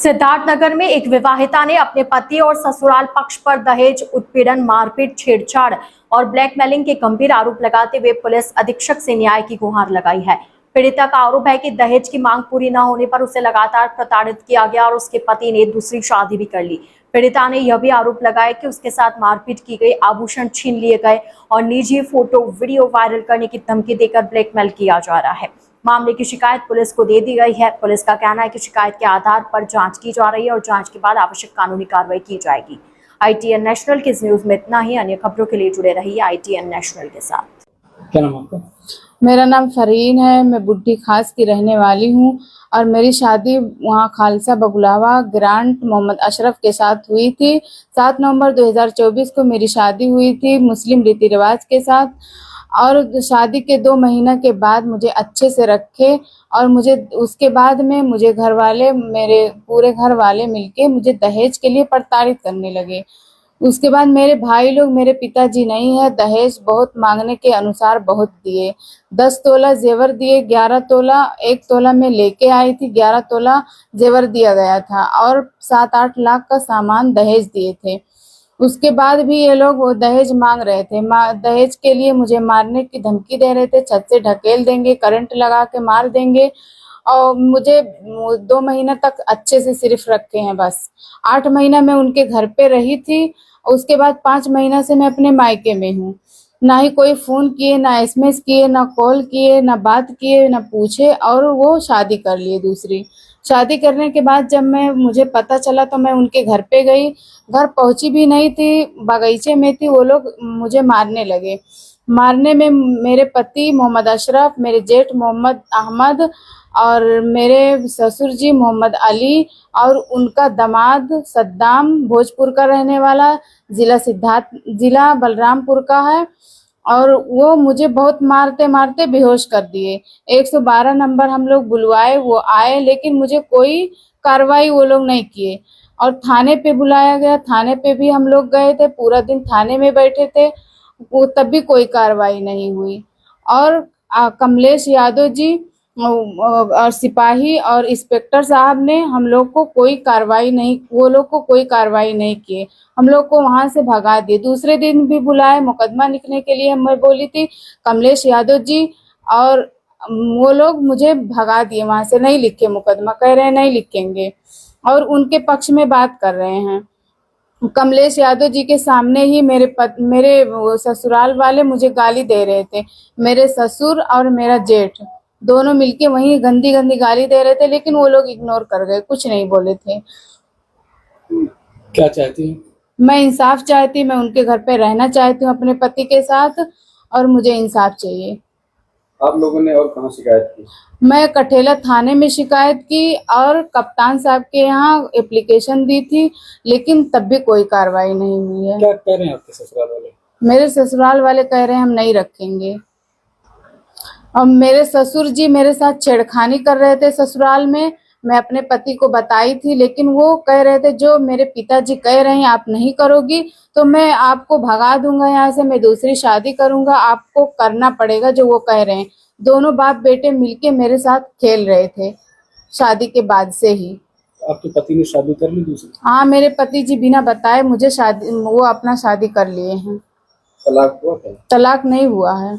सिद्धार्थनगर में एक विवाहिता ने अपने पति और ससुराल पक्ष पर दहेज उत्पीड़न, मारपीट, छेड़छाड़ और ब्लैकमेलिंग के गंभीर आरोप लगाते हुए पुलिस अधीक्षक से न्याय की गुहार लगाई है। पीड़िता का आरोप है कि दहेज की मांग पूरी न होने पर उसे लगातार प्रताड़ित किया गया और उसके पति ने दूसरी शादी भी कर ली। पीड़िता ने यह भी आरोप लगाया कि उसके साथ मारपीट की गई, आभूषण छीन लिए गए और निजी फोटो वीडियो वायरल करने की धमकी देकर ब्लैकमेल किया जा रहा है। मामले की शिकायत पुलिस को दे दी गई है। पुलिस का कहना है कि शिकायत के आधार पर जांच की जा रही है और जांच के बाद आवश्यक कानूनी कार्रवाई की जाएगी। ITN नेशनल की इस न्यूज में इतना ही। अन्य खबरों के लिए जुड़े रहिए ITN नेशनल के साथ। क्या नाम आपका? मेरा नाम फरीन है। मैं बुड्ढी खास की रहने वाली हूँ और मेरी शादी वहाँ खालसा बगुलावा ग्रांट मोहम्मद अशरफ के साथ हुई थी। 7 नवंबर 2024 को मेरी शादी हुई थी मुस्लिम रीति रिवाज के साथ। और शादी के 2 महीना के बाद मुझे अच्छे से रखे और मुझे उसके बाद में मुझे घर वाले, मेरे पूरे घर वाले मिलके मुझे दहेज के लिए प्रताड़ित करने लगे। उसके बाद मेरे भाई लोग, मेरे पिताजी नहीं है, दहेज बहुत मांगने के अनुसार बहुत दिए। 10 तोला जेवर दिए, 11 तोला, 1 तोला मैं लेके आई थी, 11 तोला जेवर दिया गया था और 7-8 लाख का सामान दहेज दिए थे। उसके बाद भी ये लोग वो दहेज मांग रहे थे। दहेज के लिए मुझे मारने की धमकी दे रहे थे, छत से ढकेल देंगे, करंट लगा के मार देंगे। और मुझे 2 महीना तक अच्छे से सिर्फ रखे हैं बस। 8 महीना मैं उनके घर पे रही थी। उसके बाद 5 महीना से मैं अपने मायके में हूँ। ना ही कोई फोन किए, ना SMS किए, ना कॉल किए, ना बात किए, ना पूछे। और वो शादी कर लिए दूसरी। शादी करने के बाद जब मुझे पता चला तो मैं उनके घर पे गई। घर पहुंची भी नहीं थी, बगीचे में थी। वो लोग मुझे मारने लगे। मारने में मेरे पति मोहम्मद अशरफ, मेरे जेठ मोहम्मद अहमद और मेरे ससुर जी मोहम्मद अली और उनका दामाद सद्दाम, भोजपुर का रहने वाला, जिला बलरामपुर का है। और वो मुझे बहुत मारते मारते बेहोश कर दिए। 112 नंबर हम लोग बुलवाए, वो आए, लेकिन मुझे कोई कार्रवाई वो लोग नहीं किए। और थाने पे बुलाया गया, थाने पे भी हम लोग गए थे, पूरा दिन थाने में बैठे थे, वो तब भी कोई कार्रवाई नहीं हुई। और कमलेश यादव जी और सिपाही और इंस्पेक्टर साहब ने हम लोग को कोई कार्रवाई नहीं, वो लोग को कोई कार्रवाई नहीं किए। हम लोग को वहां से भगा दिए। दूसरे दिन भी बुलाए मुकदमा लिखने के लिए। मैं बोली थी कमलेश यादव जी, और वो लोग मुझे भगा दिए वहां से। नहीं लिखे मुकदमा, कह रहे हैं नहीं लिखेंगे और उनके पक्ष में बात कर रहे हैं। कमलेश यादव जी के सामने ही मेरे ससुराल वाले मुझे गाली दे रहे थे। मेरे ससुर और मेरा जेठ दोनों मिलके वहीं गंदी गंदी गाली दे रहे थे, लेकिन वो लोग इग्नोर कर गए, कुछ नहीं बोले थे। क्या चाहती हैं? मैं इंसाफ चाहती, मैं उनके घर पे रहना चाहती हूँ अपने पति के साथ और मुझे इंसाफ चाहिए। आप लोगों ने और कहाँ शिकायत की? मैं कठेला थाने में शिकायत की और कप्तान साहब के यहाँ एप्लीकेशन दी थी, लेकिन तब भी कोई कार्रवाई नहीं हुई है। क्या कह रहे हैं आपके ससुराल वाले? मेरे ससुराल वाले कह रहे हैं हम नहीं रखेंगे। और मेरे ससुर जी मेरे साथ छेड़खानी कर रहे थे ससुराल में। मैं अपने पति को बताई थी, लेकिन वो कह रहे थे जो मेरे पिताजी कह रहे हैं आप नहीं करोगी तो मैं आपको भगा दूंगा यहाँ से, मैं दूसरी शादी करूंगा, आपको करना पड़ेगा जो वो कह रहे हैं। दोनों बाप बेटे मिलके मेरे साथ खेल रहे थे शादी के बाद से ही। आपके पति ने शादी कर ली दूसरी? हाँ, मेरे पति जी बिना बताए मुझे वो अपना शादी कर लिए हैं। तलाक हुआ था? तलाक नहीं हुआ है।